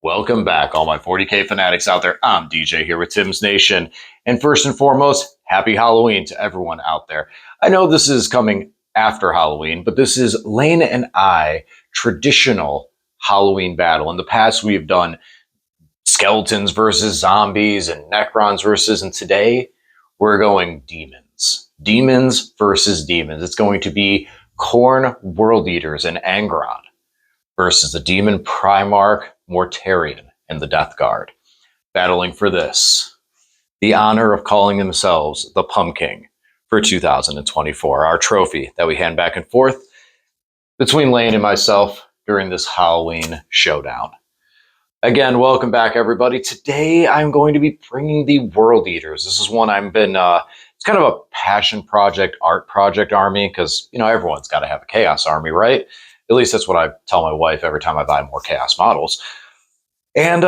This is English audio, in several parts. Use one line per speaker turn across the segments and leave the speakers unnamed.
Welcome back, all my 40K fanatics out there. I'm DJ here with Tim's Nation. And first and foremost, happy Halloween to everyone out there. I know this is coming after Halloween, but this is Lane and I traditional Halloween battle. In the past, we've done skeletons versus zombies and Necrons versus, and today we're going demons. Demons versus demons. It's going to be Khorne World Eaters and Angron versus the demon primarch Morterian and the Death Guard, battling for this, the honor of calling themselves the Pumpking for 2024, our trophy that we hand back and forth between Lane and myself during this Halloween showdown. Again, welcome back, everybody. Today, I'm going to be bringing the World Eaters. This is one I've been, it's kind of a passion project, art project army, because, you know, everyone's got to have a Chaos army, right? At least that's what I tell my wife every time I buy more Chaos models. And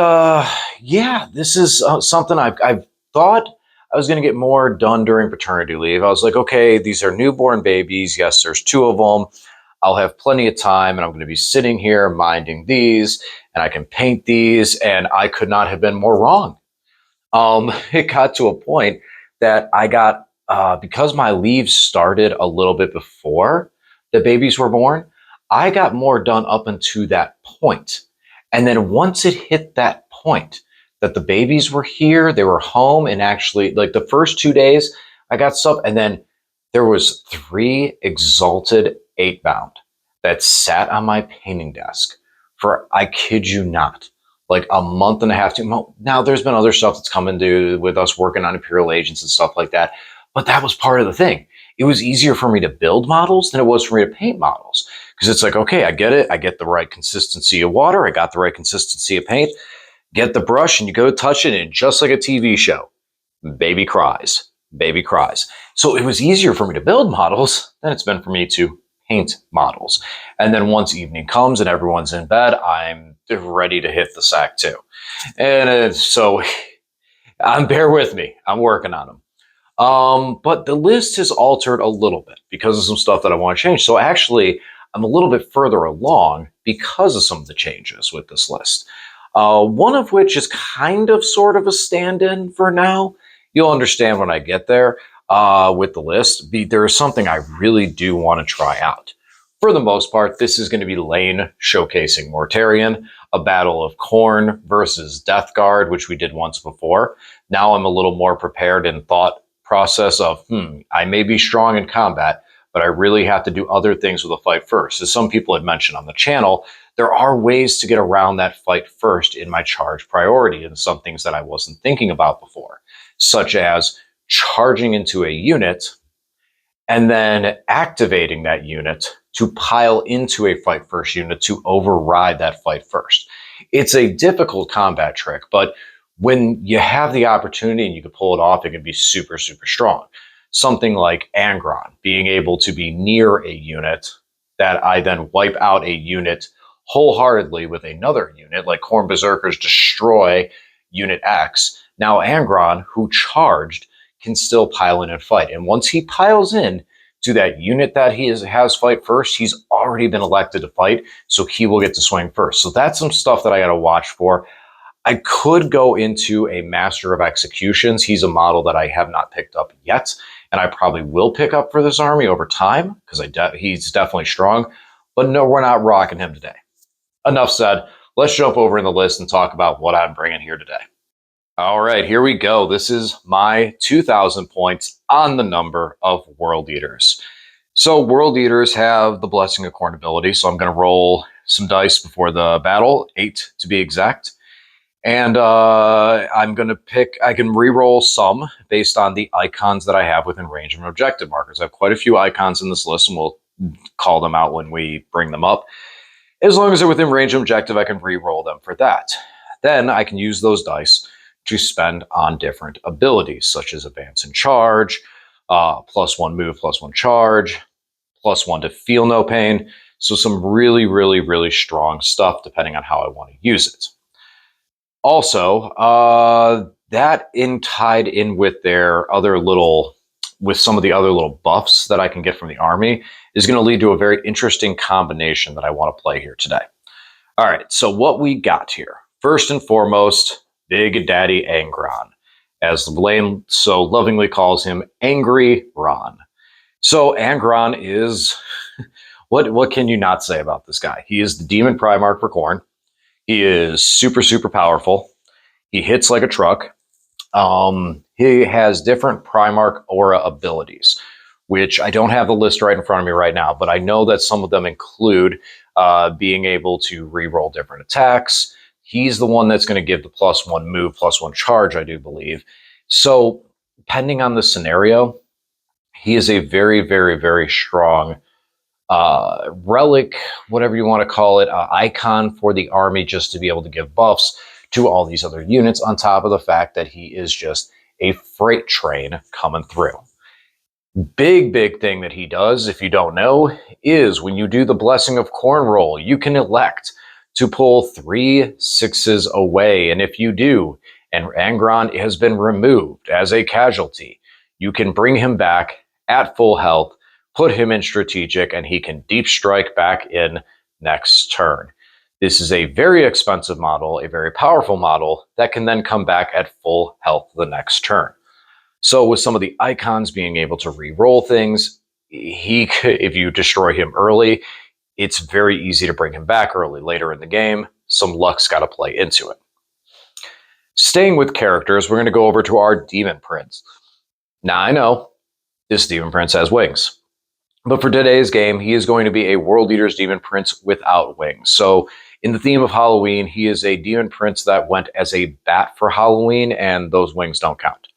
yeah, this is something I've thought I was going to get more done during paternity leave. I was like, okay, these are newborn babies. Yes, there's 2 of them. I'll have plenty of time, and I'm going to be sitting here minding these, and I can paint these, and I could not have been more wrong. It got to a point that I got, because my leave started a little bit before the babies were born, I got more done up until that point. And then once it hit that point that the babies were here, they were home, and actually like the first 2 days I got stuff, and then there was 3 exalted 8-bound that sat on my painting desk for, I kid you not, like a month and a half, 2 months. Now there's been other stuff that's come into with us working on Imperial Agents and stuff like that, but that was part of the thing. It was easier for me to build models than it was for me to paint models. Because it's like, okay, I get it. I get the right consistency of water. I got the right consistency of paint. Get the brush and you go touch it, and just like a TV show, baby cries, baby cries. So it was easier for me to build models than it's been for me to paint models. And then once evening comes and everyone's in bed, I'm ready to hit the sack too. And so bear with me. I'm working on them. But the list has altered a little bit because of some stuff that I want to change. So actually, I'm a little bit further along because of some of the changes with this list. One of which is kind of sort of a stand-in for now. You'll understand when I get there with the list. There is something I really do want to try out. For the most part, this is going to be Lane showcasing Morterian, a battle of Khorne versus Death Guard, which we did once before. Now I'm a little more prepared in thought process of, I may be strong in combat, but I really have to do other things with a fight first. As some people had mentioned on the channel, there are ways to get around that fight first in my charge priority, and some things that I wasn't thinking about before, such as charging into a unit and then activating that unit to pile into a fight first unit to override that fight first. It's a difficult combat trick, but when you have the opportunity and you can pull it off, it can be super, super strong. Something like Angron, being able to be near a unit that I then wipe out a unit wholeheartedly with another unit, like Khorne Berserkers destroy Unit X. Now Angron, who charged, can still pile in and fight. And once he piles in to that unit that he has fight first, he's already been elected to fight, so he will get to swing first. So that's some stuff that I got to watch for. I could go into a Master of Executions. He's a model that I have not picked up yet, and I probably will pick up for this army over time because he's definitely strong. But no, we're not rocking him today. Enough said. Let's jump over in the list and talk about what I'm bringing here today. All right, here we go. This is my 2,000 points on the number of World Eaters. So World Eaters have the Blessing of Khorne ability, so I'm going to roll some dice before the battle, 8 to be exact. And I'm going to pick, I can re-roll some based on the icons that I have within range of objective markers. I have quite a few icons in this list, and we'll call them out when we bring them up. As long as they're within range of objective, I can re-roll them for that. Then I can use those dice to spend on different abilities, such as Advance and Charge, +1 move, +1 charge, +1 to feel no pain. So some really, really, really strong stuff depending on how I want to use it. Also, that tied in with their other little, with some of the other little buffs that I can get from the army is going to lead to a very interesting combination that I want to play here today. All right, so what we got here. First and foremost, Big Daddy Angron, as Lane so lovingly calls him, Angry Ron. So Angron is what can you not say about this guy? He is the demon primarch for Khorne. He is super, super powerful. He hits like a truck. He has different Primarch aura abilities, which I don't have the list right in front of me right now, but I know that some of them include being able to reroll different attacks. He's the one that's going to give the +1 move, +1 charge, I do believe. So, depending on the scenario, he is a very, very, very strong relic, whatever you want to call it, icon for the army, just to be able to give buffs to all these other units, on top of the fact that he is just a freight train coming through. Big thing that he does, if you don't know, is when you do the Blessing of Khorne roll, you can elect to pull 3 6s away. And if you do, and Angron has been removed as a casualty, you can bring him back at full health, put him in strategic, and he can deep strike back in next turn. This is a very expensive model, a very powerful model that can then come back at full health the next turn. So with some of the icons being able to re-roll things, if you destroy him early, it's very easy to bring him back early. Later in the game, some luck's got to play into it. Staying with characters, we're going to go over to our Demon Prince. Now, I know this Demon Prince has wings, but for today's game, he is going to be a World Eater's Demon Prince without wings. So in the theme of Halloween, he is a Demon Prince that went as a bat for Halloween, and those wings don't count.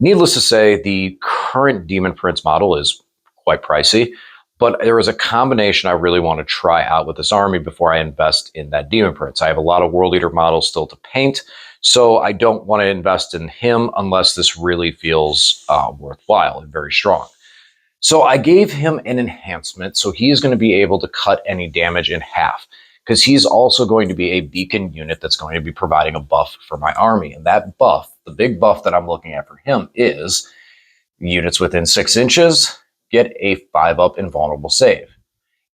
Needless to say, the current Demon Prince model is quite pricey, but there is a combination I really want to try out with this army before I invest in that Demon Prince. I have a lot of World Eater models still to paint, so I don't want to invest in him unless this really feels worthwhile and very strong. So I gave him an enhancement, so he is going to be able to cut any damage in half, because he's also going to be a beacon unit that's going to be providing a buff for my army. And that buff, the big buff that I'm looking at for him, is units within 6 inches get a 5-up invulnerable save.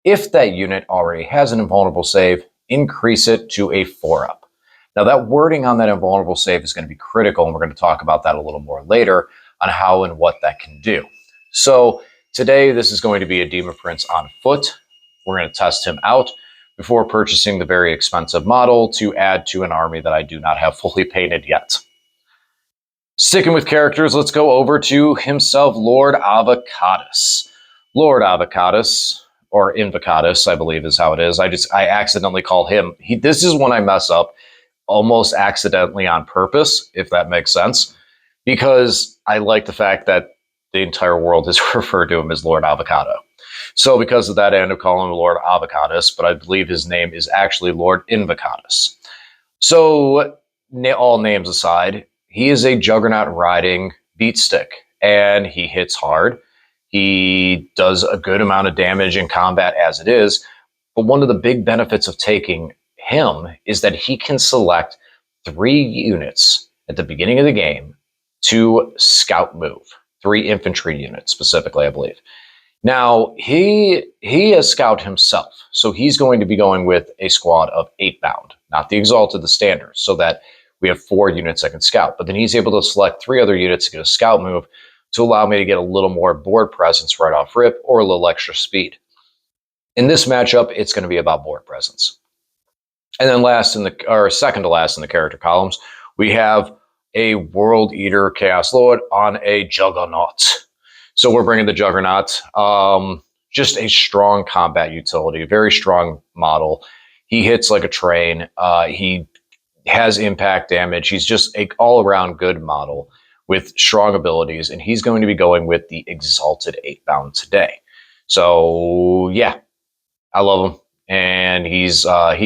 If that unit already has an invulnerable save, increase it to a 4-up. Now that wording on that invulnerable save is going to be critical, and we're going to talk about that a little more later on how and what that can do. So today, this is going to be a Demon Prince on foot. We're going to test him out before purchasing the very expensive model to add to an army that I do not have fully painted yet. Sticking with characters, let's go over to himself, Lord Avocatus. Lord Avocatus, or Invocatus, I believe is how it is. I accidentally call him. This is when I mess up, almost accidentally on purpose, if that makes sense, because I like the fact that the entire world has referred to him as Lord Avocado. So because of that, I end up calling him Lord Avocatus, but I believe his name is actually Lord Invocatus. So all names aside, he is a juggernaut riding beatstick, and he hits hard. He does a good amount of damage in combat as it is, but one of the big benefits of taking him is that he can select 3 units at the beginning of the game to scout move. 3 infantry units specifically, I believe. Now, he is scout himself, so he's going to be going with a squad of 8 bound, not the Exalted, the standard, so that we have 4 units that can scout. But then he's able to select 3 other units to get a scout move to allow me to get a little more board presence right off rip, or a little extra speed. In this matchup, it's going to be about board presence. And then second to last in the character columns, we have a World Eater Chaos Lord on a Juggernaut. So we're bringing the Juggernaut. Just a strong combat utility, a very strong model. He hits like a train. He has impact damage. He's just an all-around good model with strong abilities, and he's going to be going with the Exalted 8 bound today. So yeah, I love him, and he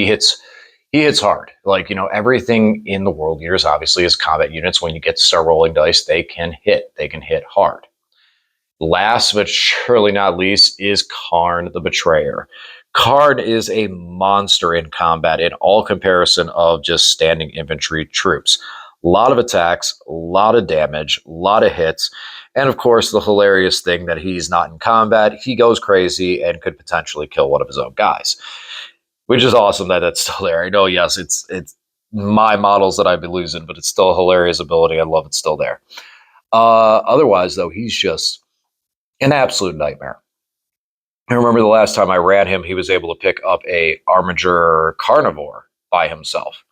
hits hard. Like, everything in the World Eaters obviously is combat units. When you get to start rolling dice, they can hit hard. Last but surely not least is Karn the Betrayer. Karn is a monster in combat in all comparison of just standing infantry troops. A lot of attacks, a lot of damage, a lot of hits, and of course the hilarious thing that he's not in combat. He goes crazy and could potentially kill one of his own guys, which is awesome that that's still there. I know, yes, it's my models that I'd be losing, but it's still a hilarious ability. I love it's still there. Otherwise, though, he's just an absolute nightmare. I remember the last time I ran him, he was able to pick up a Armiger Carnivore by himself.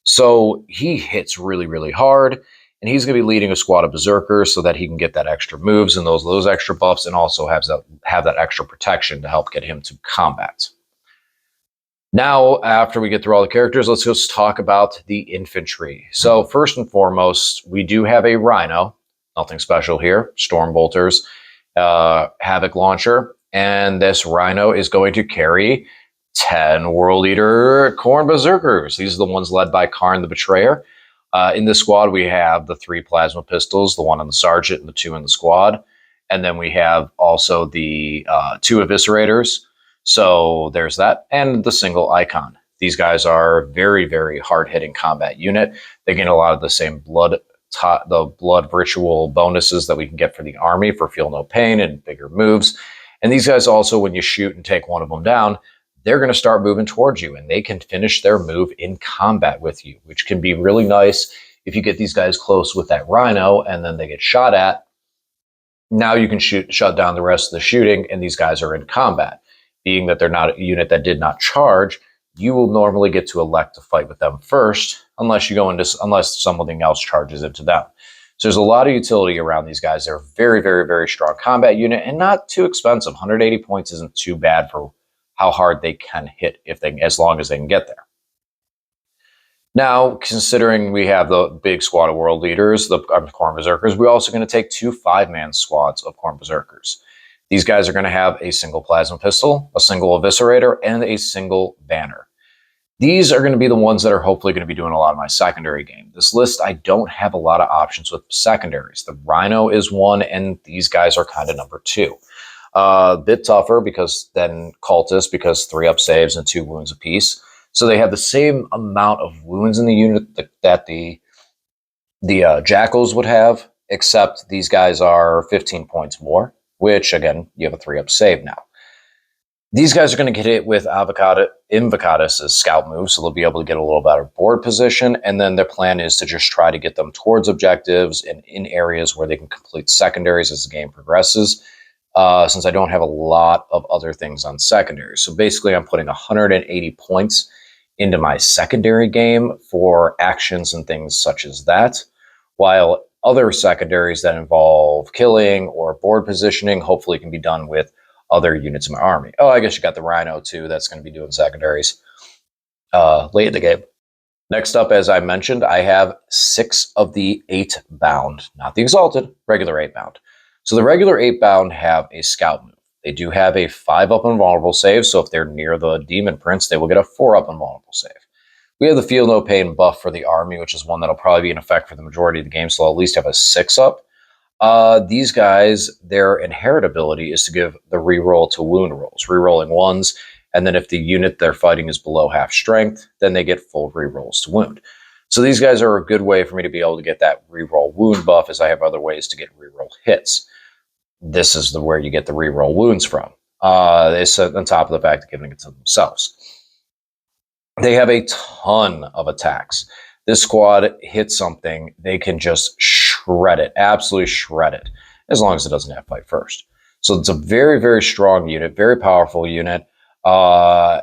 So he hits really, really hard, and he's going to be leading a squad of berserkers so that he can get that extra moves and those extra buffs, and also have that extra protection to help get him to combat. Now, after we get through all the characters, let's just talk about the infantry. So first and foremost, we do have a Rhino. Nothing special here. Storm Bolters, Havoc Launcher, and this Rhino is going to carry 10 World Eater Khorne Berserkers. These are the ones led by Karn the Betrayer. In this squad, we have the 3 plasma pistols, the 1 on the Sergeant and the 2 in the squad. And then we have also the 2 Eviscerators. So there's that, and the single Icon. These guys are very, very hard-hitting combat unit. They gain a lot of the same the blood ritual bonuses that we can get for the army for Feel No Pain and bigger moves. And these guys also, when you shoot and take one of them down, they're going to start moving towards you, and they can finish their move in combat with you, which can be really nice if you get these guys close with that Rhino and then they get shot at. Now you can shut down the rest of the shooting, and these guys are in combat. Being that they're not a unit that did not charge, you will normally get to elect to fight with them first, unless something else charges into them. So there's a lot of utility around these guys. They're a very, very, very strong combat unit and not too expensive. 180 points isn't too bad for how hard they can hit as long as they can get there. Now, considering we have the big squad of world leaders, the Khorne Berserkers, we're also going to take 2 5-man squads of Khorne Berserkers. These guys are going to have a single plasma pistol, a single eviscerator, and a single banner. These are going to be the ones that are hopefully going to be doing a lot of my secondary game. This list, I don't have a lot of options with secondaries. The Rhino is one, and these guys are kind of number 2. A bit tougher because then Cultists, because 3 up saves and 2 wounds apiece. So they have the same amount of wounds in the unit that the Jackals would have, except these guys are 15 points more, which, again, you have a 3 up save now. These guys are going to get hit with Invocatus' scout move, so they'll be able to get a little better board position, and then their plan is to just try to get them towards objectives and in areas where they can complete secondaries as the game progresses, since I don't have a lot of other things on secondaries. So basically, I'm putting 180 points into my secondary game for actions and things such as that, while other secondaries that involve killing or board positioning hopefully can be done with other units in my army. Oh, I guess you got the Rhino too. That's going to be doing secondaries late in the game. Next up, as I mentioned, I have 6 of the 8 bound, not the Exalted, regular 8 bound. So the regular 8 bound have a scout move. They do have a 5 up invulnerable save, so if they're near the Demon Prince, they will get a 4 up invulnerable save. We have the Feel No Pain buff for the army, which is one that'll probably be in effect for the majority of the game, so I'll at least have a 6 up. These guys, their inherit ability is to give the reroll to wound rolls, rerolling 1s, and then if the unit they're fighting is below half strength, then they get full rerolls to wound. So these guys are a good way for me to be able to get that reroll wound buff, as I have other ways to get reroll hits. This is where you get the reroll wounds from. It's on top of the fact of giving it to themselves. They have a ton of attacks. This squad hits something, they can just shred it, absolutely shred it, as long as it doesn't have fight first. So it's a very, very strong unit, very powerful unit. I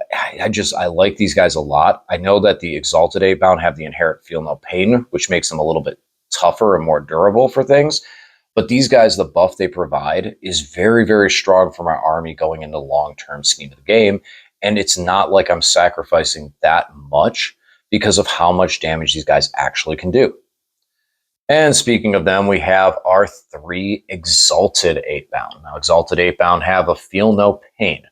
like these guys a lot. I know that the Exalted 8-bound have the inherent Feel No Pain, which makes them a little bit tougher and more durable for things. But these guys, the buff they provide is very, very strong for my army going into the long-term scheme of the game. And it's not like I'm sacrificing that much because of how much damage these guys actually can do. And speaking of them, we have our 3 Exalted 8-bound. Now, Exalted 8-bound have a Feel No Pain.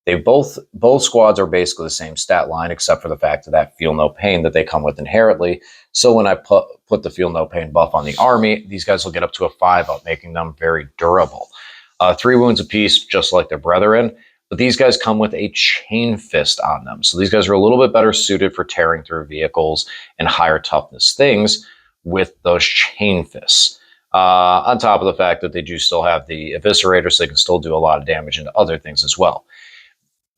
They both squads are basically the same stat line, except for the fact of that Feel No Pain that they come with inherently. So when I put the Feel No Pain buff on the army, these guys will get up to a 5 up, making them very durable. 3 wounds apiece, just like their brethren. But these guys come with a chain fist on them. So these guys are a little bit better suited for tearing through vehicles and higher toughness things with those chain fists. On top of the fact that they do still have the eviscerator, so they can still do a lot of damage into other things as well.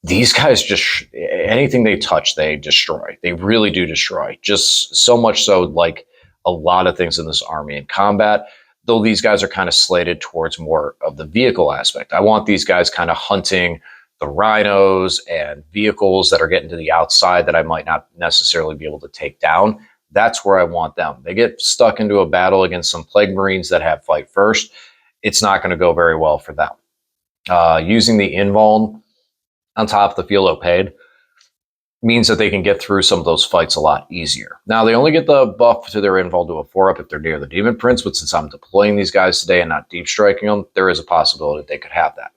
these guys just, anything they touch, they destroy. They really do destroy. Just so much so, like a lot of things in this army in combat, though these guys are kind of slated towards more of the vehicle aspect. I want these guys kind of hunting the rhinos and vehicles that are getting to the outside that I might not necessarily be able to take down. That's where I want them. They get stuck into a battle against some plague marines that have fight first. It's not going to go very well for them. Using the invuln on top of the feel paid means that they can get through some of those fights a lot easier. Now, they only get the buff to their invul to a 4-up if they're near the Demon Prince, but since I'm deploying these guys today and not deep striking them, there is a possibility they could have that.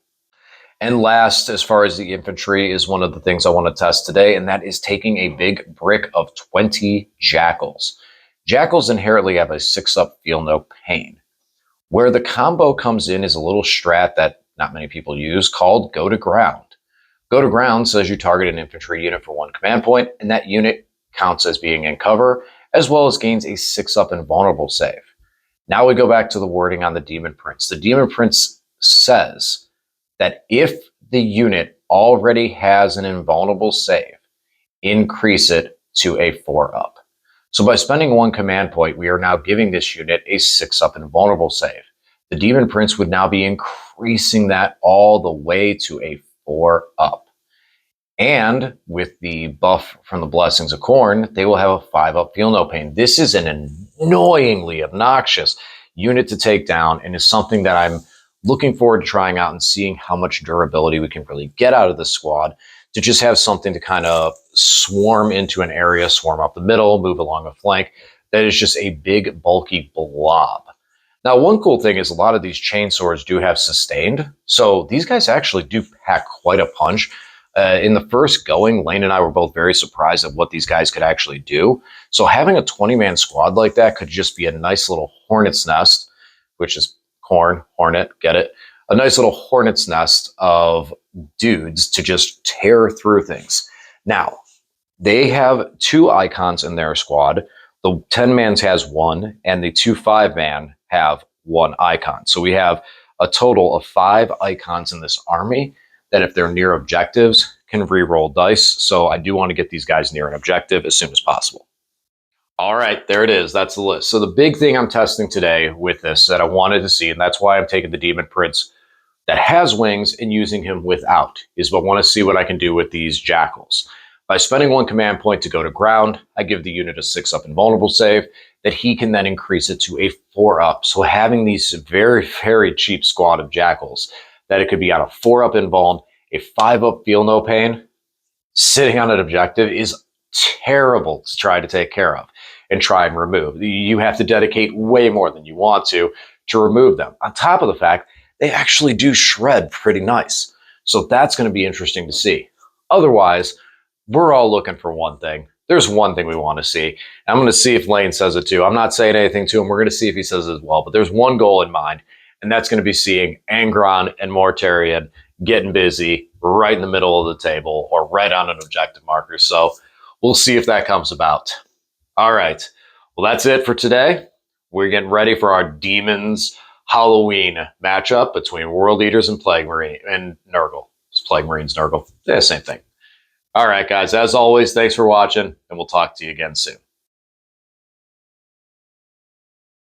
And last, as far as the infantry, is one of the things I want to test today, and that is taking a big brick of 20 Jackals. Jackals inherently have a 6-up feel no pain. Where the combo comes in is a little strat that not many people use called Go to Ground. Go to Ground says you target an infantry unit for 1 command point, and that unit counts as being in cover, as well as gains a 6-up invulnerable save. Now we go back to the wording on the Demon Prince. The Demon Prince says that if the unit already has an invulnerable save, increase it to a 4-up. So by spending 1 command point, we are now giving this unit a 6-up invulnerable save. The Demon Prince would now be increasing that all the way to a 4-up. And with the buff from the Blessings of Khorne, they will have a 5-up feel no pain. This is an annoyingly obnoxious unit to take down, and is something that I'm looking forward to trying out and seeing how much durability we can really get out of this squad, to just have something to kind of swarm into an area, swarm up the middle, move along a flank, that is just a big, bulky blob. Now, one cool thing is a lot of these chainswords do have sustained, so these guys actually do pack quite a punch. In the first going, Lane and I were both very surprised at what these guys could actually do. So having a 20-man squad like that could just be a nice little hornet's nest, which is Khorne, hornet, get it? A nice little hornet's nest of dudes to just tear through things. Now, they have 2 icons in their squad. The 10-man's has 1, and the 2 5-man have 1 icon. So we have a total of 5 icons in this army that, if they're near objectives, can re-roll dice. So I do want to get these guys near an objective as soon as possible. All right, there it is. That's the list. So the big thing I'm testing today with this that I wanted to see, and that's why I'm taking the Demon Prince that has wings and using him without, is I want to see what I can do with these Jackals. By spending 1 command point to go to ground, I give the unit a 6-up invulnerable save that he can then increase it to a 4-up. So having these very, very cheap squad of Jackals, that it could be on a 4-up invuln, a 5-up feel no pain, sitting on an objective is terrible to try to take care of and try and remove. You have to dedicate way more than you want to remove them. On top of the fact, they actually do shred pretty nice. So that's going to be interesting to see. Otherwise, we're all looking for one thing. There's one thing we want to see. I'm going to see if Lane says it too. I'm not saying anything to him. We're going to see if he says it as well. But there's one goal in mind, and that's going to be seeing Angron and Morterian getting busy right in the middle of the table or right on an objective marker. So we'll see if that comes about. All right. Well, that's it for today. We're getting ready for our Demons Halloween matchup between World Eaters and Plague Marine and Nurgle. It's Plague Marines, Nurgle. Yeah, same thing. All right, guys. As always, thanks for watching, and we'll talk to you again soon.